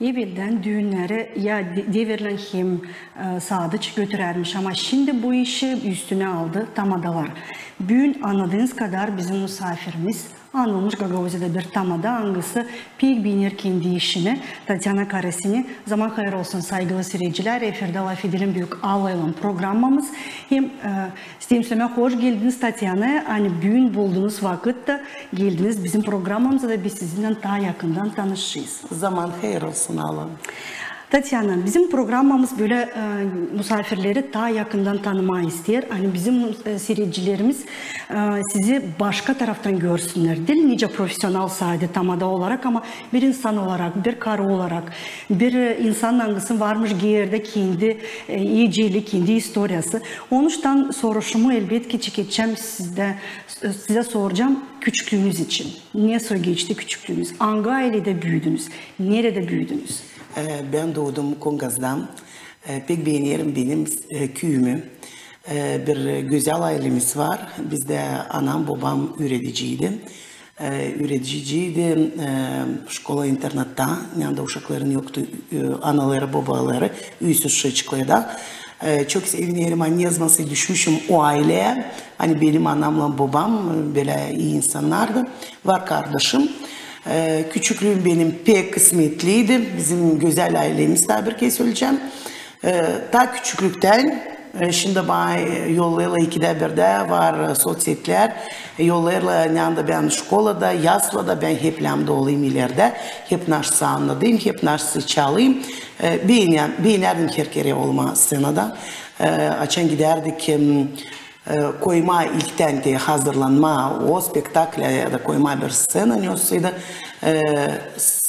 Evvelden düğünleri ya devrilen hem sadıç götürermiş ama şimdi bu işi üstüne aldı tamadalar. Bugün anladığınız kadar bizim misafirimiz anılmış Gagavuzya'da bir tamada hangisi pek binir kendi işini Tatyana Karasini. Zaman hayır olsun saygılı seyirciler. Efirde laf edelim büyük ağlayalım programımız. Hem isteyim söylemeye hoş geldiniz Tatyana. Hani bugün bulduğunuz vakitte geldiniz bizim programımıza da biz sizinle daha yakından tanışırız. Zaman hayır olsun Allah'ım. Tatyana, bizim programımız böyle misafirleri daha yakından tanımayı ister. Hani bizim seyircilerimiz sizi başka taraftan görsünler. Değil nice profesyonel saadet tamada olarak ama bir insan olarak, bir karı olarak, bir insan hangisi varmış yerde kendi iyiciliği, kendi historiası. Onuştan soruşumu elbette çekeceğim size soracağım küçüklüğünüz için. Nasıl geçti küçüklüğünüz? Hangi ailede büyüdünüz? Nerede büyüdünüz? Ben doğdum Kongaz'da. Pek beğenirim benim köyümü. Bir güzel ailemiz var. Bizde anam babam üreticiydi. Üreticiydi şkola internatta. Yanında uşakların yoktu. Anaları babaları. Üysüz Şıçko'da. Çok sevinirim. Hani yazması düşmüşüm o aileye. Hani benim anamla babam böyle iyi insanlardı. Var kardeşim. Küçüklüğüm benim pek kısmetliydi. Bizim güzel ailemiz tabir ki söyleyeceğim. Ta küçüklükten şimdi bana yollarla ikide birde var sosyetler. Yollarla yanında ben şkolada, yaslada ben hep lamda olayım ileride. Hep narsı anladayım, hep narsı çalayım. Beğenerdim her kere olma scenada. Açan giderdik koyma ilkten de hazırlanma o spektakle ya da koyma bir scena neyosuydu.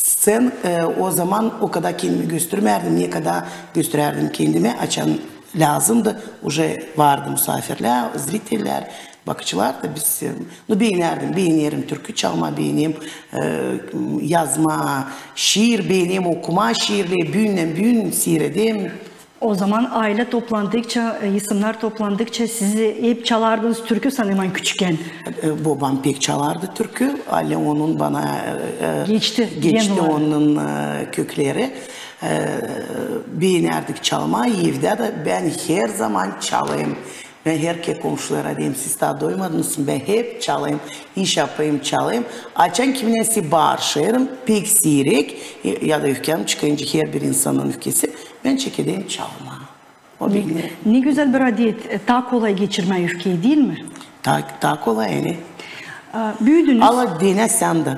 Sen o zaman o kadar kendimi göstermerdim. Ne kadar göstererdim kendimi. Açan lazımdı. Уже vardı misafirler, zriteller, bakıcılar da biz beğenirim. Türkü çalma beğeneyim. Yazma, şiir beğeneyim. Okuma şiirle büyün seyredeyim. O zaman aile toplandıkça, isimler toplandıkça sizi hep çalardınız türkü sanırım küçükken. Babam pek çalardı türkü. Aile onun bana geçti onun kökleri. Beğenerdik çalmayı. Evde de ben her zaman çalayım. Ben herkes komşulara diyeyim siz daha doymadınız mı? Ben hep çalayım. İş yapayım çalayım. Açan kiminesi bağırışırım. Pek sirek ya da öfkem çıkınca her bir insanın öfkesi. Ben çekileyim çalma. O ne güzel bir adet. Daha kolay geçirme öfkeyi değil mi? Daha kolay yani. Büyüdünüz. Allah dene sen de.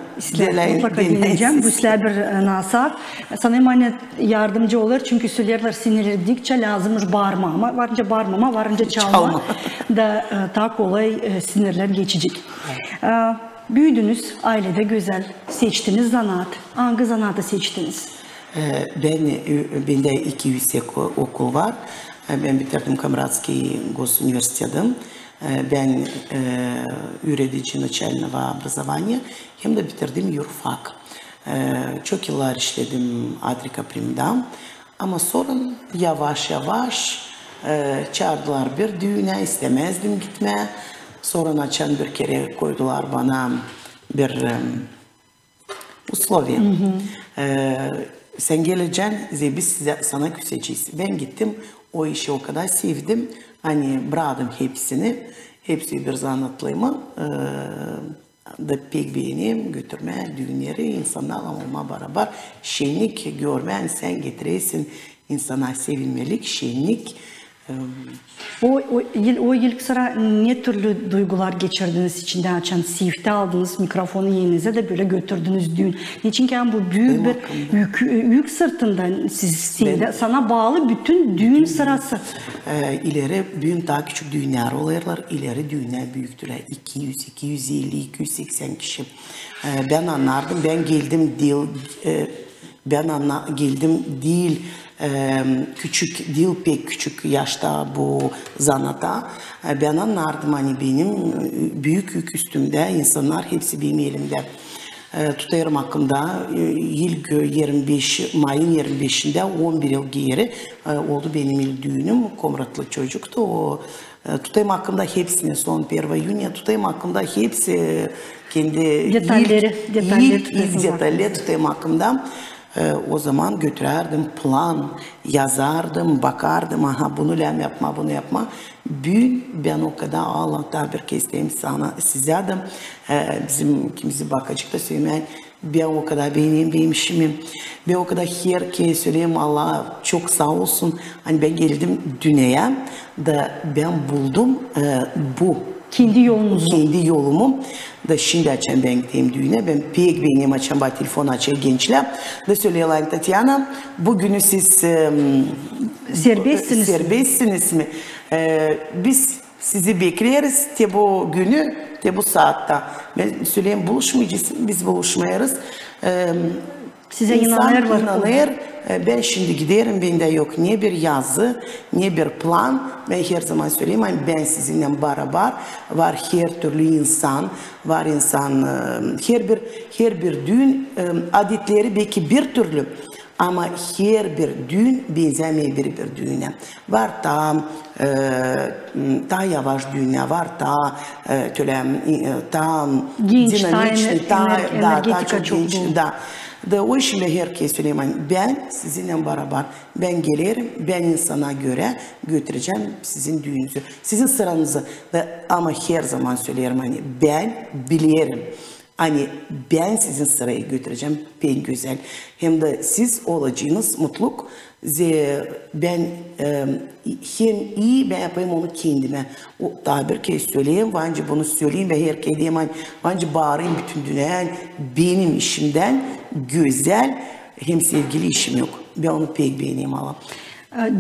Mutlaka deneyeceğim. Bu sizler bir nasar. Sanırım hani yardımcı olur. Çünkü söylerler sinirlendikçe lazımmış bağırma ama varınca bağırmama, varınca çalma. Da daha kolay sinirler geçecek. Evet. Büyüdünüz. Ailede güzel. Seçtiniz zanaat. Hangi zanaatı seçtiniz? Bende 2 yüksek okul var. Ben bitirdim Kamratski Gosüniversitetim. Ben üretici начального образования hem de bitirdim yurfak. Çok yıllar işledim Adrika Prim'da. Ama sonra yavaş çağırdılar bir düğüne, istemezdim gitme. Sonra açan bir kere koydular bana bir условие. Sen geleceksin, biz sana küseceğiz. Ben gittim, o işi o kadar sevdim. Hani bıraktım hepsini. Hepsi bir zanatlığımı da pek beğeneyim. Götürme düğünleri insanlarla olma beraber. Şenlik görmen sen getiresin. İnsana sevinmelik, şenlik. O ilk sıra ne türlü duygular geçirdiniz içinden açan sifte aldınız mikrofonu yerinize de böyle götürdünüz düğün. Niçin bu büyük bir yük sırtından sana bağlı bütün düğün sırası. İleri büyük daha küçük düğünler oluyorlar. İleri düğünler büyüktüler. 200, 250, 280 kişi. Ben anlardım. Ben geldim değil. Küçük değil pek küçük yaşta bu zanata ben anlardım hani benim büyük yük üstümde insanlar hepsi benim elimde tutarım hakkında ilk 25 Mayın 25'inde 11 yıl geri oldu benim ilk düğünüm Komratlı çocuktu o tutayım hakkında hepsini son 1 Iyun'ya tutayım hakkında hepsi kendi detayları ilk detayları tutayım hakkında O zaman götürerdim, plan yazardım, bakardım, aha bunu yapma, bunu yapma. Bugün ben o kadar Allah'ta bir kez diyeyim sana, size de bizim kimisi bakacak da söylemeyin. Ben o kadar benim işimim. Ben o kadar herkese söyleyeyim, Allah çok sağ olsun. Hani ben geldim dünyaya da ben buldum bu. Kendi yolunuzu. Kendi yolumu da şimdi açan ben gideyim düğüne. Ben pek benim açan telefon açan gençler. Da söylüyorlar Tatyana, bugünü siz serbestsiniz mi? Biz sizi bekleriz te bu günü, te bu saatte. Ben söyleyeyim buluşmayacağız, biz buluşmayarız. Size inanır var. İnanır. Ben şimdi giderim, bende yok ne bir yazı, ne bir plan. Ben her zaman söyleyeyim, ben sizinle beraber var her türlü insan, var insan, her bir düğün adetleri belki bir türlü. Ama her bir düğün benzemiyor bir düğüne. Var daha yavaş düğüne, var daha dinamik, daha çok genç. Da o işimde herkes söyleyeyim, ben sizinle beraber, ben gelirim, ben insana göre götüreceğim sizin düğününüzü, sizin sıranızı. Ama her zaman söylerim, ben bilirim. Ben sizin sırayı götüreceğim, ben güzel. Hem de siz olacağınız mutluluk. Ben hem iyi ben yapayım onu kendime. Daha bir kez söyleyeyim, bence bunu söyleyeyim ve herkese diyeyim, bence bağırayım bütün dünyaya, benim işimden güzel hem sevgili işim yok. Ben onu pek beğeneyim Allah.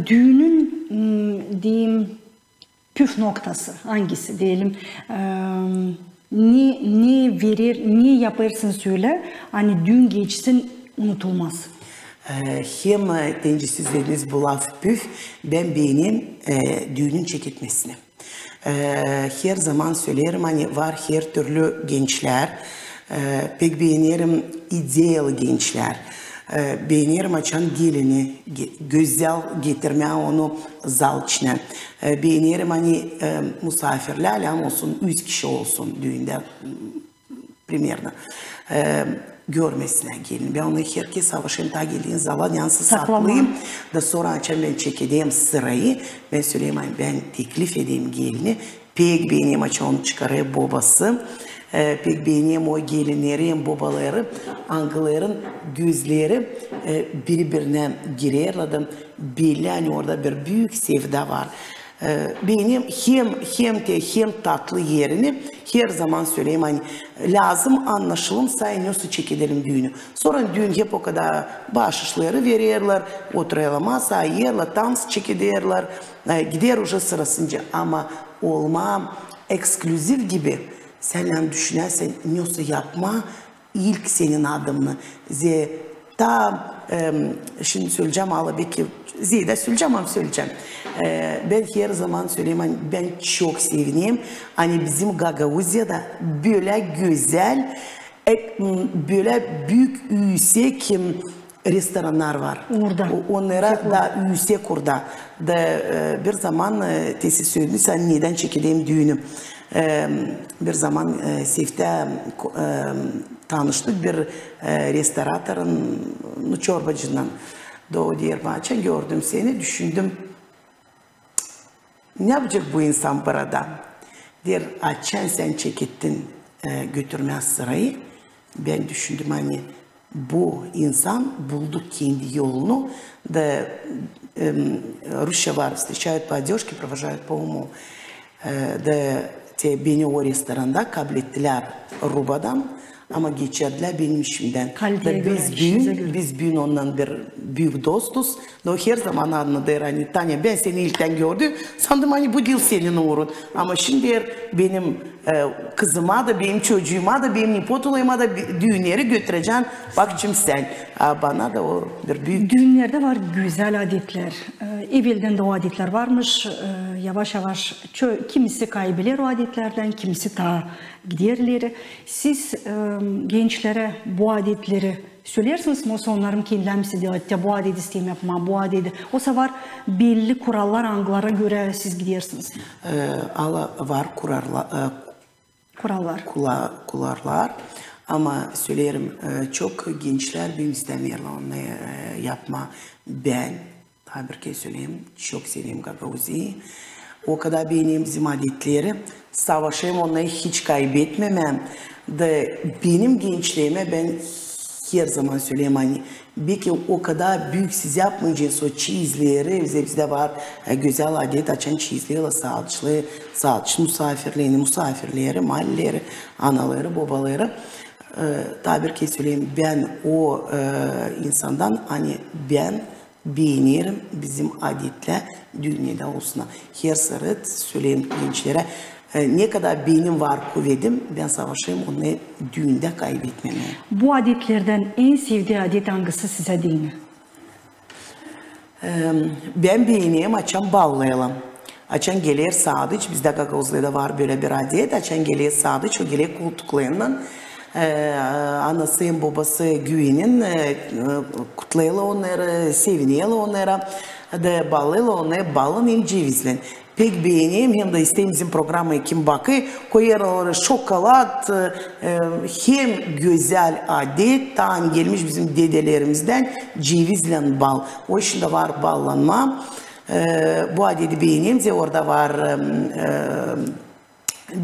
Düğünün diyeyim püf noktası hangisi diyelim? Ne verir, ne yaparsın söyle, düğün geçsin unutulmaz. Hem dencisizleriniz bu laf püf, ben beğeneyim düğünün çekilmesini. Her zaman söylerim, var her türlü gençler, pek beğenirim ideal gençler. Beğenirim açan gelini, güzel getirmeye onu zal içine. Beğenirim misafirler olsun, 100 kişi olsun düğünde, примерно. Görmesine gelin. Ben onu herkes savaşın ta geldiğin zaman yansız saklayayım. Da sonra açan ben çekeceğim sırayı. Ben söyleyeyim, ben teklif edeyim gelini. Pek beğeneyim açan onu çıkarayım babası. Pek beğeneyim o gelinlerin, babaları, angıların gözleri birbirine girerler. Belli orada bir büyük sevda var. Benim hem tatlı yerini her zaman söyleyeyim, lazım anlaşılımsa nasıl çekelim düğünü. Sonra düğün hep o kadar bahşişleri verirler, oturalım, sayırlar, dans çekerler, gider уже sırasınca ama olma eksklüzif gibi. Sen düşünersen nasıl yapma ilk senin adımını. Şimdi söyleyeceğim belki Zeyda söyleyeceğim. Ben her zaman söyleyeyim, ben çok sevineyim. Bizim Gagavuzya'da böyle güzel, böyle büyük yüksek restoranlar var. Orada. Onlara da yüksek orada. Bir zaman tesis söyledim, sen neden çekileyim düğünü? Bir zaman Sif'te tanıştık bir restoratörün çorbacından. Doğu Diyarbakır'da gördüm seni, düşündüm. Ne yapacak bu insan burada? Açan sen çekittin götürmez sırayı. Ben düşündüm bu insan buldu kendi yolunu. Da Rusya var, встречают по одежке, провожают по уму. Beni o restoranda kabul ettiler Ruba'dan ama geçirdiler benim işimden. Biz bugün ondan bir büyük dostuz. Her zaman anladı. Tanya ben seni ilkten gördüm. Sandım bu değil senin uğrun. Ama şimdi benim kızıma da, benim çocuğuma da, benim nipotuluyuma da düğünleri götüreceksin. Bakcım sen. Bana da o bir büyük... Düğünlerde var güzel adetler. Evvelden de o adetler varmış. Yavaş yavaş kimisi kaybeder o adetlerden, kimisi daha giderleri. Siz gençlere bu adetleri söylersiniz mi? Onların kendilerimizi diyor, bu adeti isteyim yapma, bu adeti. O sefer belli kurallar, anglara göre siz gidersiniz. Var kurallar. Ama söylerim çok gençler benim istemiyorlar onu yapma. Ben daha bir kez söyleyeyim çok seveyim Gagauzi'yi. O kadar beğeneyim bizim adetleri. Savaşayım onları hiç kaybetmemem. De benim gençliğime ben her zaman söyleyeyim hani belki o kadar büyük siz yapmayacağız o çizleri bizde var güzel adet açan çizleri sağlıklı misafirleri, mahalleleri, anaları, babaları daha bir kez söyleyeyim ben o insandan hani ben beğenirim bizim adetle dünyada olsun. Her sırada söyleyeyim gençlere ne kadar benim var kuvvetim ben savaşayım onu düğünde kaybetmem. Bu adetlerden en sevdiği adet hangisi size değil mi? Ben beğeneyim açan ballayalım. Açan gelir sadıç bizde Gagauzlu'da var böyle bir adet. Açan gelir sadıç o gelir koltuklarından anası babası güvenin kutlayla onları seviniyle onlara da ballayla onları balın hem cevizlen. Pek beğeneyim hem de isteyim bizim programa kim bakı koyarlar şokolat hem güzel adet tan gelmiş bizim dedelerimizden cevizle bal. O işinde var ballanma. Bu adeti beğeneyim orada var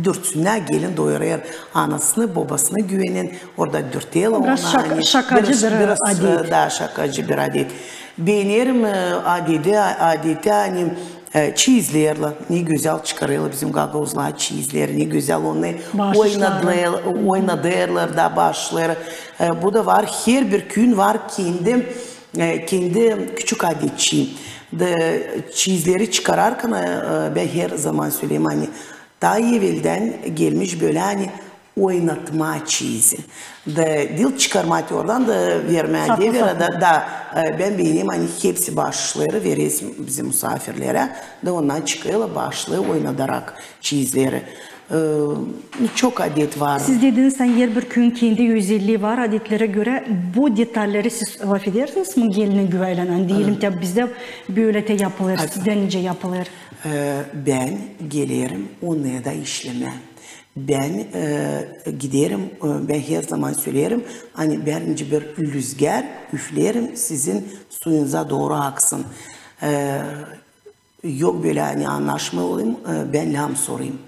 dürtsünler gelin doyuruyor anasını babasını güvenin orada dürtüyorlar. Biraz şakacı bir adet. Daha şakacı bir adet. Beğenirim adeti hani çizlerle ne güzel çıkarıyorlar bizim Gagauzlar çizleri ne güzel onu oynadılar da başları. Bu da var her bir gün var kendi küçük adetçiyim. Çizleri çıkararken ben her zaman söyleyeyim hani daha evvelden gelmiş böyle hani oynatma çizi. Dil çıkarmak oradan da vermeye da ben benim hani hepsi başları veririz bizim misafirlere da ondan çıkıyorlar başlığı oynadarak çizleri. Çok adet var. Siz dediniz sen yer bir gün kendi özelliği var adetlere göre bu detayları siz laf edersiniz mi geline güvenen? Diyelim ki bizde böyle de yapılır, sizde nice yapılır? Ben gelirim onlara da işlemem. Ben giderim, ben her zaman söylerim, hani bence bir rüzgar üflerim sizin suyunuza doğru aksın. Yok böyle hani anlaşma olayım, ben laf sorayım.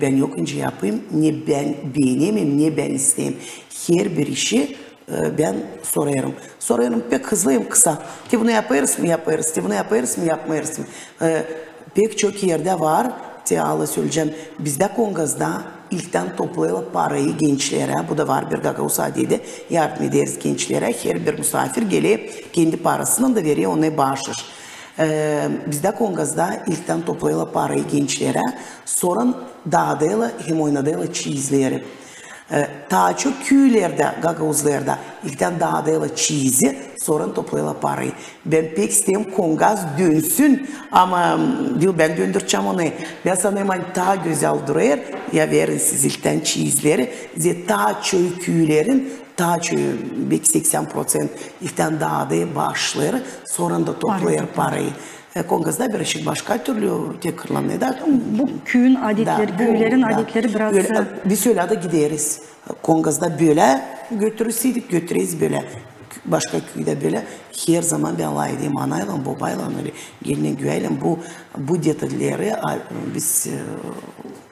Ben yokunca yapayım, ne ben beğenemem, ne ben isteyeyim. Her bir işi ben sorarım. Sorarım pek hızlıyım kısa. Te bunu yaparız mı yaparız, te bunu yaparız mı yapmayız mı? Pek çok yerde var. Te söyleyeceğim. Bizde Kongaz'da ilkten toplayalım parayı gençlere. Bu da var bir Gagauz adeti. Yardım ederiz gençlere. Her bir misafir geliyor. Kendi parasını da veriyor. Onu bağışır. Bizde Kongaz'da ilkten toplayalım parayı gençlere. Sonra dağdayla hem oynadayla çizleri. Daha çok köylerde, Gagauzlarda ilkten dağdayla çizi, sonra toplayalım parayı. Ben pek isteyeyim Kongaz dönsün ama ben döndüreceğim onu. Ben sanayım hani daha güzel duruyor. Ya verin siz ilkten çizleri. Daha çok köylerin, daha çok 80% ilkten dağdayı başları, sonra da toplayalım parayı. Kongaz'da bir şey başka türlü tekrarlanıyor. Bu köyün adetleri, köylerin adetleri biraz... Biz öyle de gideriz. Kongaz'da böyle götürürüz böyle. Başka köyde böyle her zaman ben layığım anayla, babayla, gelin güveyle bu detayları biz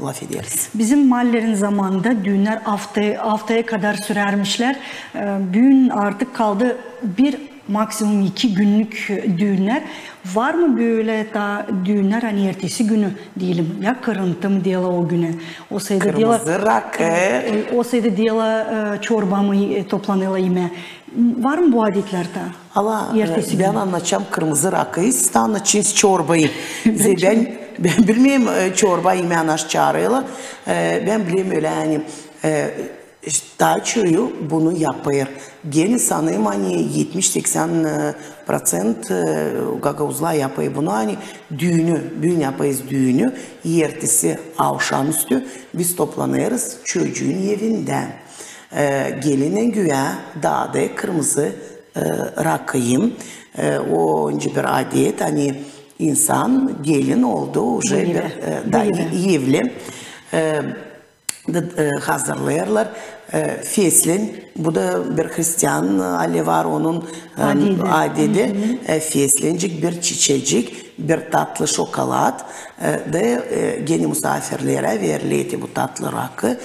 laf ederiz. Bizim mahallerin zamanında düğünler haftaya kadar sürermişler. Düğün artık kaldı maksimum 2 günlük düğünler. Var mı böyle daha düğünler hani ertesi günü diyelim ya kırıntı mı diyorlar o güne? O sayıda kırmızı rakı. O sayıda diyorlar çorba mı toplanıyorlar yeme. Var mı bu adetlerde? Allah ben anlatacağım kırmızı rakıyı, siz de anlatacağınız çorbayı. ben bilmiyorum çorba yemeği anaş çağırıyorlar. Ben bileyim öyle hani daha çoğu bunu yapıyor. Gene sanırım hani 70-80% Gagauzlar yapıyor bunu. Hani düğün yapıyoruz düğünü. Ertesi akşamüstü biz toplanıyoruz çocuğun evinden. Gelinin güya dağda kırmızı rakıyım. O önce bir adet hani insan gelin oldu. Evli. hazırlayırlar. Feslen, bu da bir Hristiyan ali var, onun adedi. Feslencik bir çiçecik, bir tatlı şokolat da gene misafirlere verildi bu tatlı rakı.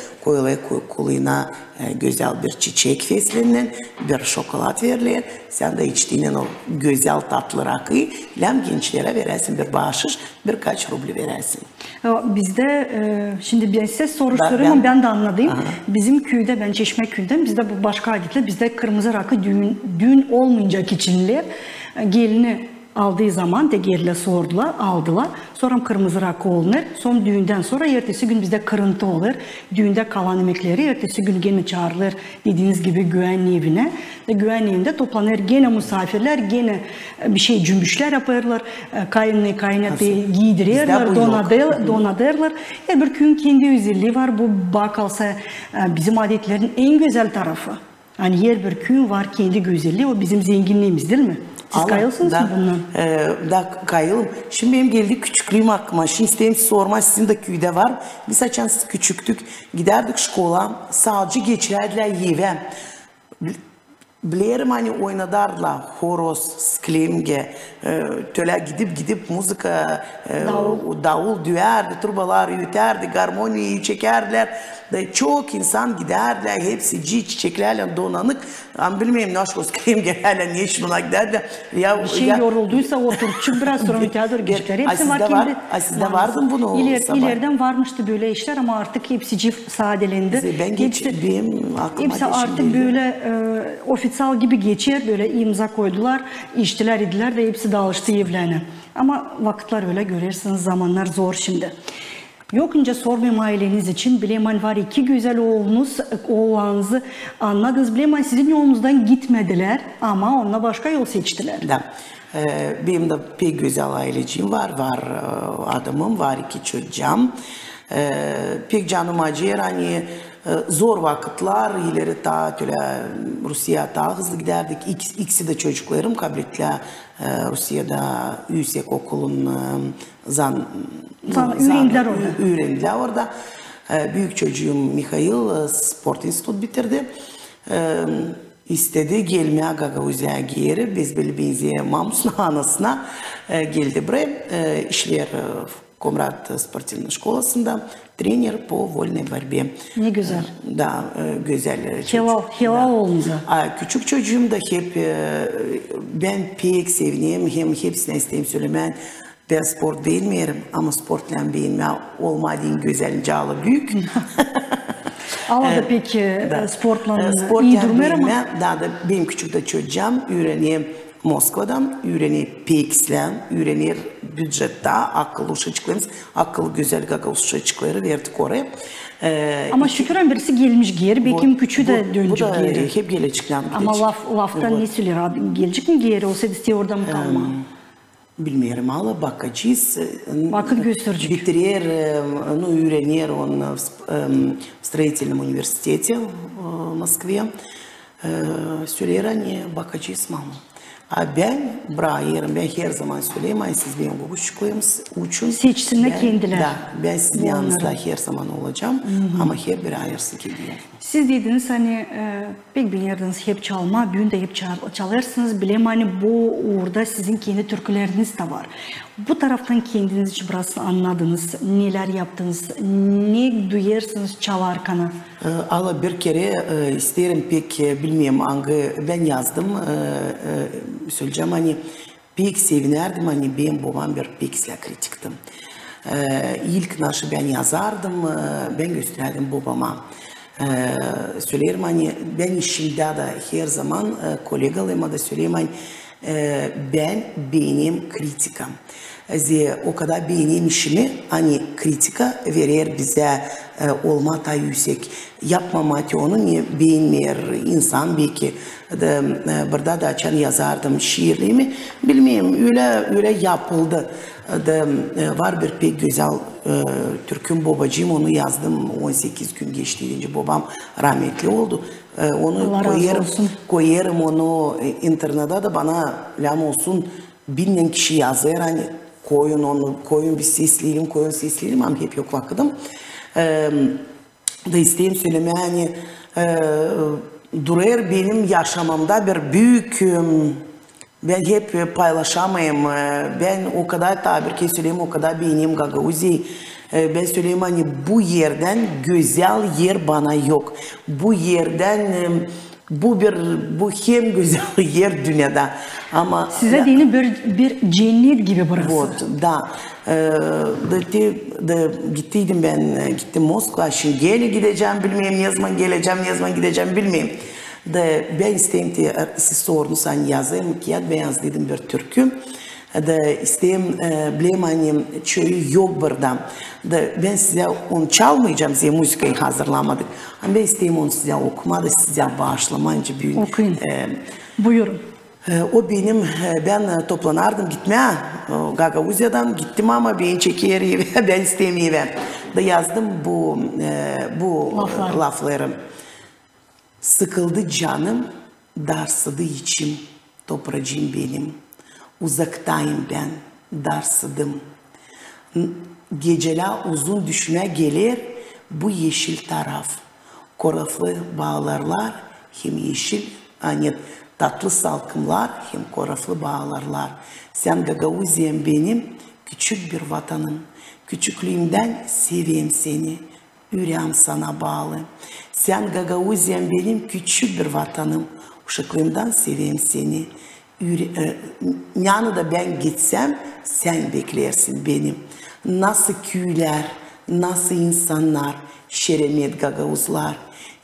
Koyuna güzel bir çiçek feslenin, bir şokolat verilir. Sen de içtiğinin o güzel tatlı rakıyı gençlere verirsin, bir bahşiş, birkaç ruble verirsin. Bizde şimdi ben size soru soruyorum, ben de anladım. Bizim köyde, ben Çeşme köyünden, bizde bu başka adetler, bizde kırmızı rakı düğün olmayacak içinler gelini aldığı zaman de gelirler, sordular, aldılar. Sonra kırmızı rakı olunur. Son düğünden sonra ertesi gün bizde kırıntı olur. Düğünde kalan yemekleri ertesi gün gene çağrılır dediğiniz gibi güvenli evine. Ve güvenli evinde toplanır gene misafirler, gene bir şey cümbüşler yaparlar. Kayınlı kaynatı giydirirler, donadırlar. Her bir köyün kendi özelliği var. Bu bakalsa bizim adetlerin en güzel tarafı. Hani her bir köyün var kendi güzelliği, o bizim zenginliğimiz değil mi? Siz kayılsınız mı bundan? Da kayılım. Şimdi benim geldi küçüklüğüm aklıma. Şimdi isteyeyim sorma, sizin de köyde var. Biz açan küçüktük. Giderdik şkola. Sadece geçerdiler eve. Bilirim hani oynadarlar. Horoz, sklimge. Töle gidip müzika, davul düğerdi, turbalar yüterdi, garmoniyi çekerdiler. Çok insan giderler, hepsi çiçeklerle donanık. Ama bilmiyorum ne aşk o sklimgelerle niye şuna giderler. Bir şey yorulduysa otur, çık biraz sonra müteahhit geçler. Hepsi var kendi. Sizde vardı mı bunu? İleriden varmıştı böyle işler ama artık hepsi sadelendi. Benim aklıma hepsi artık böyle ofisal gibi geçer, böyle imza koydular, içtiler idiler ve hepsi dağılıştı evlerine. Ama vakitler öyle, görürsünüz, zamanlar zor şimdi. Yokunca sormayayım aileniz için. Bileman var, 2 güzel oğlanızı anladınız. Bileman sizin yolunuzdan gitmediler ama onunla başka yol seçtiler. Da. Benim de pek güzel aileciğim var adamım var, 2 çocuğum. Pek canım acır, hani zor vakitler, ileri Rusya'ya daha hızlı giderdik. İkisi de çocuklarım kabletle Rusya'da yüksek okulun öğrendiler orada. Büyük çocuğum Mikhail spor enstitüsü bitirdi. İstedi gelmeye Gagauzya geri, biz böyle benziyor mamusuna, anasına geldi buraya. İşler Komrat Sportivna şkolasında trener po voľnej борьбе. Ne güzel. Da, güzel. Helal oldu. Küçük çocuğum da hep ben pek seviniyorum, hem hepsine isteyeyim söylemen. Ben sport bilmiyorum ama sportla beğenme olmadığın güzel canlı büyük. Allah da peki sportla iyi durmuyor ama. Da benim küçük de çocuğum öğreneyim. Moskova'dan öğrenir PX'len, öğrenir büdjette, akıllı uşacıklarımız, akıllı güzel gagavuz uşacıkları verdik oraya. Ama şüküren birisi gelmiş geri, belki küçüğü de dönecek geri. Bu da hep gelecekler. Ama laftan ne söyler abi, gelecek mi geri, olsaydı isteği orada mı kalma? Bilmiyorum, ama bakacağız. Vakit gösterecek. Bitirir, öğrenir он в строительном университете в Москве. Söyler hani bakacağız mama. Ben brayırım, ben her zaman söyleyeyim, siz benim babuşçuklarımız uçun. Seçsinler kendiler. Ben sizin yanınızda her zaman olacağım ama her bir ayırsın ki diyor. Siz dediniz hani pek bir yerdiniz hep çalma, düğünde hep çalarsınız. Bileyim hani bu uğurda sizin kendi türküleriniz de var. Bu taraftan kendiniz için biraz anladınız, neler yaptınız, ne duyarsınız çalarken? Allah bir kere isterim pek bilmiyorum hangi ben yazdım söyleyeceğim hani pek sevinirdim hani benim babam bir peksle kritiktim. İlk naşı ben yazardım, ben gösterdim babama. Söylerim hani ben işimde de her zaman kolegalarıma da söyleyeyim hani benim kritikam. O kadar benim işimi hani kritika verir bize olmata yüksek yapmamak onu niye beğenmiyor insan belki burada da açan yazardım şiirliğimi bilmiyorum öyle yapıldı da var bir pek güzel Türk'üm babacığım onu yazdım 18 gün geçti deyince babam rahmetli oldu onu koyarım onu internette da bana lam olsun bilinen kişi yazar hani koyun bir sesleyelim ama hep yok vakıdım. da isteyeyim söylemeye hani duruyor benim yaşamamda bir büyük ben hep paylaşamayayım. Ben o kadar tabir ki söyleyeyim o kadar beğeneyim Gagauzya'yı. Ben söyleyeyim hani bu yerden güzel yer bana yok. Bu yerden bu hem güzel yer dünyada ama size dini bir cennet gibi burası. Вот, да. Gittiydim ben, gittim Moskva, şimdi gideceğim bilmeyeyim, ne zaman geleceğim, ne zaman gideceğim bilmeyeyim. Ben isteyim ki siz sordunuz hani yazayım ki ben yazdım bir türkü. İsteyim bileyim hani çoğu yok burada. Ben size onu çalmayacağım, size müzikayı hazırlamadık. Ama ben isteyim onu size okumadı, size bağışlamayınca büyük. Okuyun. Buyurun. O benim, ben toplanardım gitmeye, Gagauzya'dan gittim ama beni çeker, ben istemiyorum. Da yazdım bu lafları. Sıkıldı canım, darsıdı içim, topracığım benim. Uzaktayım ben, darsıdım. Geceler uzun düşüme gelir bu yeşil taraf. Koraflı bağlarlar, hem yeşil, hani tatlı salkımlar, hem koraflı bağlarlar. Sen Gagauzya'm benim, küçük bir vatanım. Küçüklüğümden seveyim seni, yüreğim sana bağlı. Sen Gagauzya'm benim, küçük bir vatanım. Uşaklığımdan seveyim seni. Yanına ben gitsem, sen beklersin benim. Nasıl köyler, nasıl insanlar, Şeremet Gagauzlar.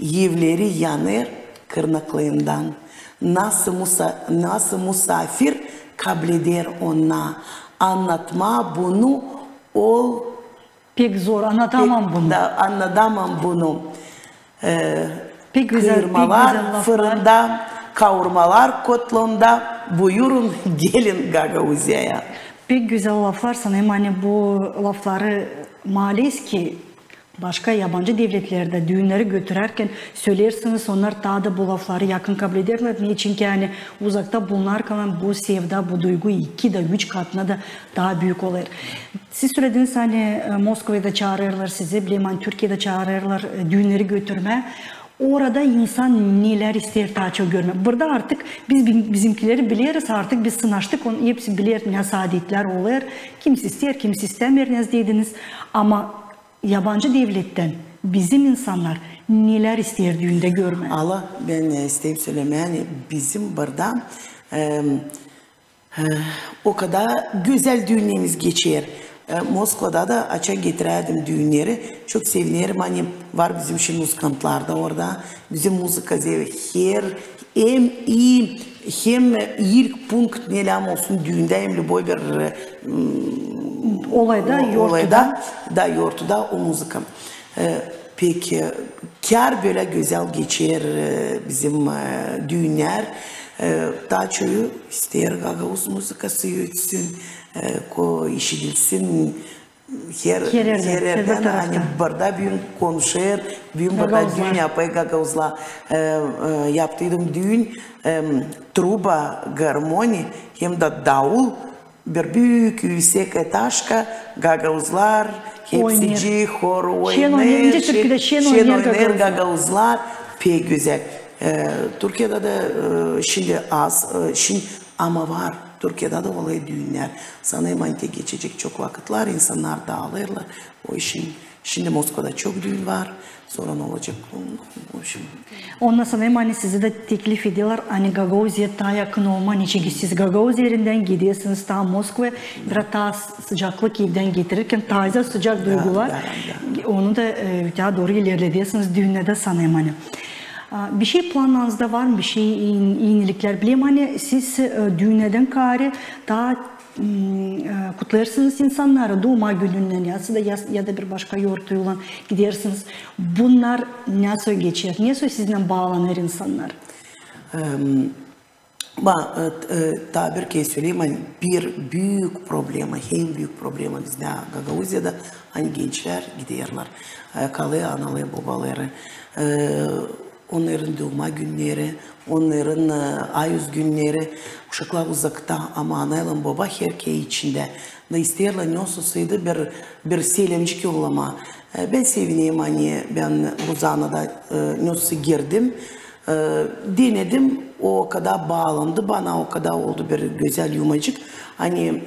Evleri yanır kırnaklığından. Nasıl misafir kabul eder ona. Anlatma bunu ol. Pek zor, anlatamam bunu. Anlatamam bunu. Pek güzel, Kıyırmalar pek güzel fırında, kavurmalar kotlonda. Buyurun gelin Gagauzya'ya. Pek güzel laflar sanırım hani bu lafları maalesef ki başka yabancı devletlerde düğünleri götürürken söylersiniz, onlar daha da bu lafları yakın kabul ederler. Niçin ki yani uzakta bunlar kalan bu sevda, bu duygu 2 de 3 katına da daha büyük olur. Siz söylediniz hani Moskova'ya da çağırırlar sizi, bileyim hani Türkiye'de çağırırlar düğünleri götürme. Orada insan neler ister daha çok görmek. Burada artık bizimkileri biliriz, artık biz sınaştık, onu hepsi bilir ne saadetler olur. Kimisi ister, kimisi istemiyor ne dediniz. Ama yabancı devletten bizim insanlar neler ister düğünde görmek. Allah ben isteyip söylemeye yani bizim burada o kadar güzel düğünlerimiz geçer. Moskova'da da açığa getirerdim düğünleri. Çok sevinirim. Hani var bizim şimdi muzikantlar da orada. Bizim muzika hem iyi hem ilk punkt nelam olsun düğünde hem de boy bir olayda da yortuda o muzika. Peki kar böyle güzel geçer bizim düğünler. Daha çoğu ister Gagauz muzikası yürütsün, işitilsin her yerden hani burada bir konuşur, bir burada düğün yapayım Gagauz'la yaptıydım düğün, truba, garmoni hem de davul, bir büyük yüksek etaşka Gagauzlar, hepsici, hor oynar, şen oynar Gagauzlar, pek güzel. Türkiye'de de şimdi az, şimdi ama var. Türkiye'de de olay düğünler. Sanırım hani geçecek çok vakitler, insanlar dağılırlar. O işin, şimdi Moskova'da çok düğün var. Sonra ne olacak? Ondan sanırım hani size de teklif ediyorlar. Hani Gagauzya'ya daha yakın olman için siz Gagauzya yerinden gidiyorsunuz daha Moskova'ya. Biraz daha sıcaklık evden getirirken taze sıcak duygular. Onu da daha doğru ilerlediyorsunuz düğünde sanırım hani. Bir şey planlarınızda var mı? Bir şey yenilikler? Bileyim hani siz düğünlerden kari daha kutlarsınız insanları doğuma gününden ya da bir başka yortuyla gidersiniz. Bunlar nasıl geçer? Nasıl sizinle bağlanır insanlar? Tabir ki söyleyeyim hani bir büyük problema, hem büyük problema bizde Gagauzya'da hani gençler giderler. Kalıyor anaları, babaları. onların doğma günleri, onların ayüz günleri, uşaklar uzakta ama anayla baba herkey içinde. Da isterler ne olsaydı bir selimcik yollama. Ben sevineyim hani ben Luzana'da ne girdim. Denedim, o kadar bağlandı bana, o kadar oldu bir güzel yumacık. Hani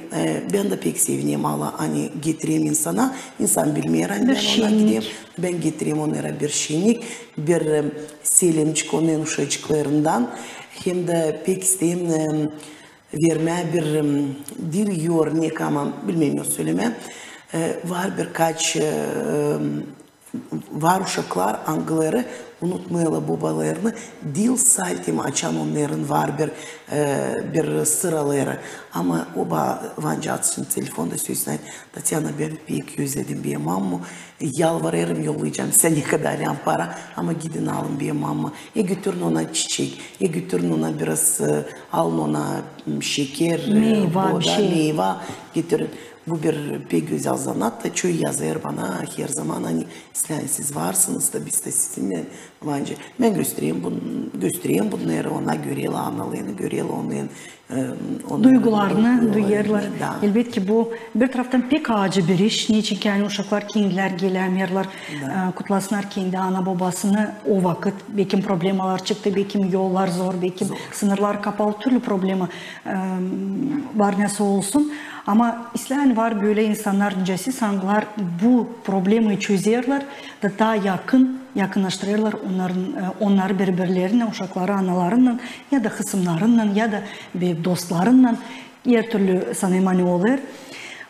ben de pek sevineyim Allah, hani getireyim insana, insan bilmiyor, hani ben ona gideyim, ben getireyim onlara bir şenlik, bir selimcik onun uşacıklarından, hem de pek isteyeyim vermeye bir dil yornek ama bilmiyorum söyleme, var birkaç var uşaklar angıları unutmayla babalarını dil saytımı açan onların var bir sıraları ama oba vanca atsın telefonda söylesin Tatyana ben pek özledim bir mammu yalvarırım yollayacağım size ne kadar yan para ama gidin alın bir mamma götürün ona çiçek götürün ona biraz alın ona şeker meyve getirin. Bu bir pek güzel zanat da çoğu yazar bana her zaman hani siz varsınız da biz de sizinle bence ben göstereyim bunları ona göre analığını göre onun duygularını duyarlar. Elbette bu bir taraftan pek acı bir iş. Niçin yani uşaklar kendiler gelemiyorlar, kutlasınlar kendi ana babasını o vakit. Belki problemalar çıktı, belki yollar zor, belki sınırlar kapalı, türlü problema var nasıl olsun. Ama İslam var böyle insanlar öncesi sanılar bu problemi çözüyorlar da daha yakınlaştırıyorlar onları birbirlerine, uşakları analarından ya da kısımlarından ya da bir dostlarından her türlü sanayım olur.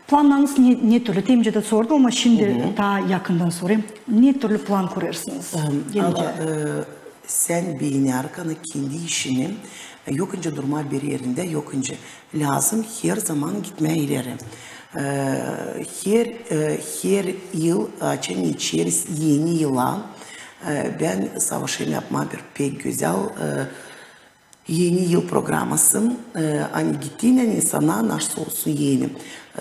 Planlarınız ne türlü? Temce de sordum ama şimdi daha yakından sorayım. Ne türlü plan kurarsınız? Sen beyni arkana kendi işini yokunca durma bir yerinde yokunca lazım her zaman gitmeye ileri. Her yıl açan içeris yeni yıla ben savaşım yapma bir pek güzel yeni yıl programısın. Hani gittiğinde insana nasıl olsun yeni.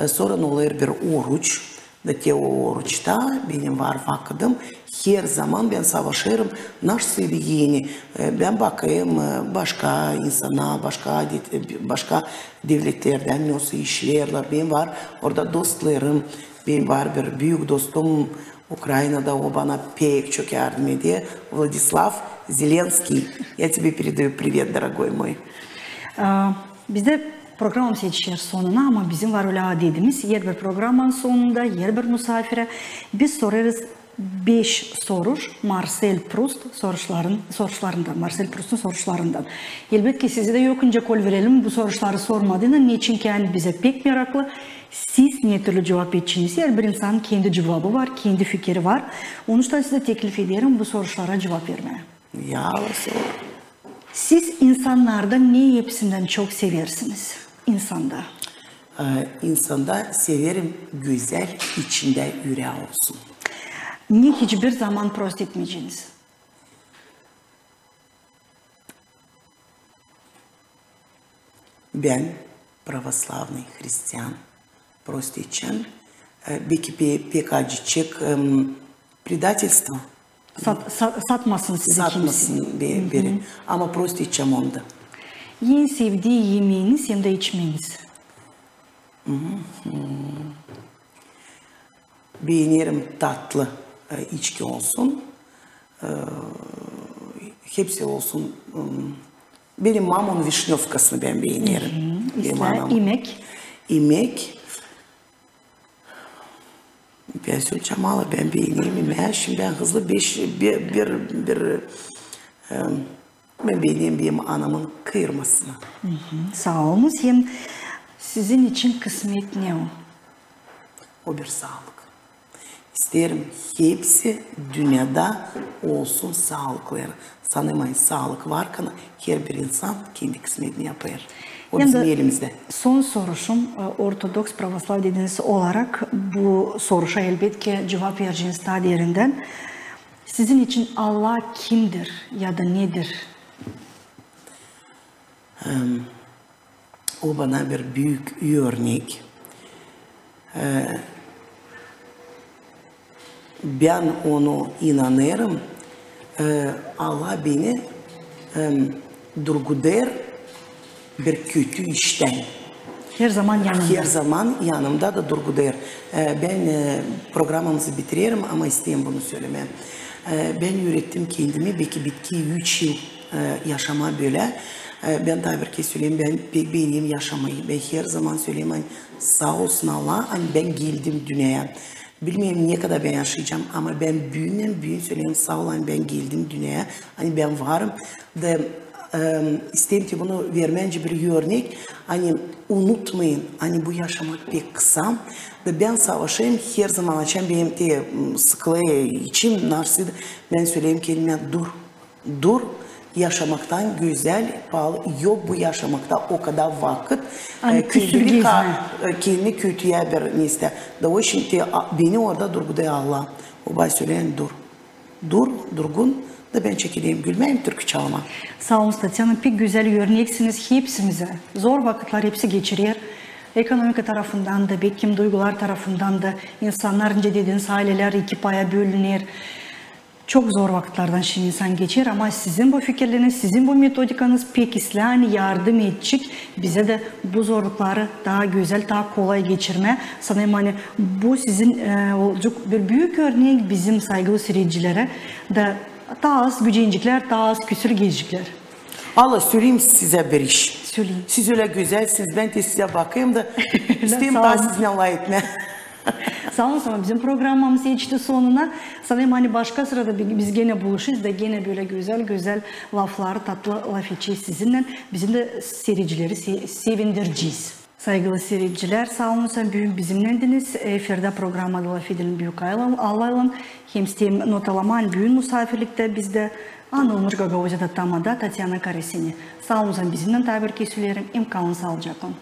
Sonra ne olur bir oruç. Da te o oruçta benim var vakitim. Her zaman ben savaşırım. Nasıl yeni. Ben bakayım başka insana, başka devletlerden nasıl işlerler. Benim var orada dostlarım. Benim var bir büyük dostum Ukrayna'da o bana pek çok yardım ediyor. Владислав Зеленский. Я тебе передаю привет, дорогой мой. Bizde programımız yetişir sonuna ama bizim var öyle adedimiz. Yer bir programın sonunda, yer bir misafire biz sorarız 5 soru Marcel Proust soruşlarından, Marcel Proust'un soruşlarından. Elbette size de yokunca kol verelim bu soruşları sormadığını. Niçin ki yani bize pek meraklı. Siz ne türlü cevap edeceğiniz? Her bir insanın kendi cevabı var, kendi fikri var. Onun için size teklif ederim bu soruşlara cevap vermeye. Ya siz insanlarda ne hepsinden çok seversiniz? İnsanda. İnsanda severim güzel içinde yüreği olsun. Ne hiçbir zaman prost etmeyeceğiniz? Ben pravoslavный Hristiyan prost edeceğim. Belki pek acıcık предательство. Satmasın sizi satmasın biri. Ama prost edeceğim onda. En sevdiği yemeğiniz hem de içmeniz. Beğenirim tatlı içki olsun. Hepsi olsun. Benim mamon vişnevkasını ben beğenirim. İmek. İmek. Ben söyleyeceğim ama ben beğeneyim yemeği. Şimdi ben hızlı ben beğeneyim benim anamın kıyırmasını. Sağ olunuz. Hem sizin için kısmet ne o? O bir sağlık. İsterim hepsi dünyada olsun sağlıkları. Sanırım sağlık varken her bir insan kendi kısmetini yapar. O bizim elimizde. Son soruşum Ortodoks Pravoslav dediğiniz olarak bu soruşa elbette cevap vereceğiniz ta yerinden. Sizin için Allah kimdir ya da nedir? O bana bir büyük örnek. Ben onu inanırım. Allah beni durguder bir kötü işten. Her zaman yanımda. Her zaman yanımda da durguder. Ben programımızı bitiriyorum ama isteyeyim bunu söylemeye. Ben ürettim kendimi, belki bitki 3 yıl yaşama böyle. Ben daha bir kez söyleyeyim, ben pek beğeneyim yaşamayı. Ben her zaman söyleyeyim, hani, sağ olsun Allah, hani ben geldim dünyaya. Bilmiyorum ne kadar ben yaşayacağım ama ben büyüğün söyleyeyim, sağ olun, ben geldim dünyaya. Hani ben varım da isteyim ki bunu vermence bir örnek. Hani unutmayın, hani bu yaşamak pek kısa. Da ben savaşayım her zaman açayım, benim de sıkılığı içim narsıydı. Ben söyleyeyim kendime dur. Yaşamaktan güzel, pahalı. Yok bu yaşamakta o kadar vakit. Hani Kendini kötüye bir neyse. Da o şimdi beni orada durguda Allah. O bay söyleyen durgun. Da ben çekileyim, gülmeyeyim, türkü çalma. Sağ olun Tatyana, pek güzel örneksiniz hepsimize. Zor vakitler hepsi geçiriyor. Ekonomik tarafından da, belki duygular tarafından da insanlar önce dediğiniz aileler iki paya bölünür. Çok zor vakitlerden şimdi insan geçer ama sizin bu fikirleriniz, sizin bu metodikanız pek İslam'ı yardım edecek. Bize de bu zorlukları daha güzel, daha kolay geçirme. Sanırım hani bu sizin olacak bir büyük örnek bizim saygılı seyircilere da daha az gücencikler, daha az küsür gezecekler. Allah söyleyeyim size bir iş. Söyleyin. Siz öyle güzelsiniz, ben de size bakayım da isteyeyim daha sizinle alay etme. Sağ olun ama bizim programımız geçti sonuna. Sanırım hani başka sırada biz gene buluşuruz da gene böyle güzel lafları, tatlı laf edeceğiz sizinle. Bizim de seyircileri sevindireceğiz. Saygılı seyirciler, sağ olun sen büyük bizimlendiniz. Efirde programda laf edilin büyük alaylan. Hem sistem notalaman büyük misafirlikte bizde Anılmış Gagavuz'da tamada Tatyana Karesini. Sağ olun sen bizimle tabir kesülerim. İmkanı sağlayacakım.